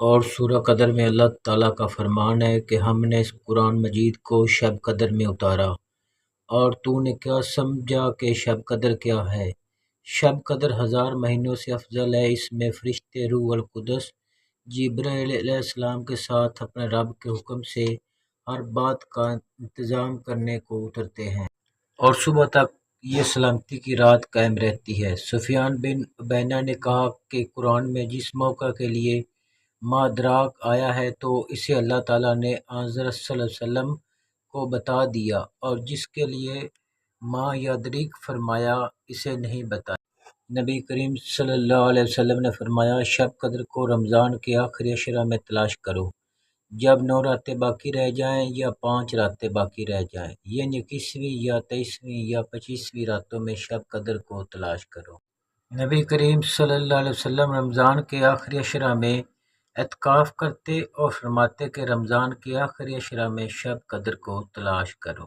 اور سورہ قدر میں اللہ تعالیٰ کا فرمان ہے کہ ہم نے اس قرآن مجید کو شب قدر میں اتارا، اور تو نے کیا سمجھا کہ شب قدر کیا ہے؟ شب قدر 1000 مہینوں سے افضل ہے۔ اس میں فرشتے روح القدس جبرائیل علیہ السلام کے ساتھ اپنے رب کے حکم سے ہر بات کا انتظام کرنے کو اترتے ہیں، اور صبح تک یہ سلامتی کی رات قائم رہتی ہے۔ سفیان بن عبینہ نے کہا کہ قرآن میں جس موقع کے لیے ما ادراک آیا ہے تو اسے اللہ تعالیٰ نے حضرت صلی اللہ علیہ وسلم کو بتا دیا، اور جس کے لیے ما یدرک فرمایا اسے نہیں بتایا۔ نبی کریم صلی اللہ علیہ وسلم نے فرمایا، شب قدر کو رمضان کے آخری عشرہ میں تلاش کرو، جب 9 راتیں باقی رہ جائیں یا 5 راتیں باقی رہ جائیں، یعنی 21ویں یا 23ویں یا 25ویں راتوں میں شب قدر کو تلاش کرو۔ نبی کریم صلی اللہ علیہ وسلم رمضان کے آخری عشرہ میں اعتکاف کرتے اور فرماتے کہ رمضان کے آخری عشرہ میں شب قدر کو تلاش کرو۔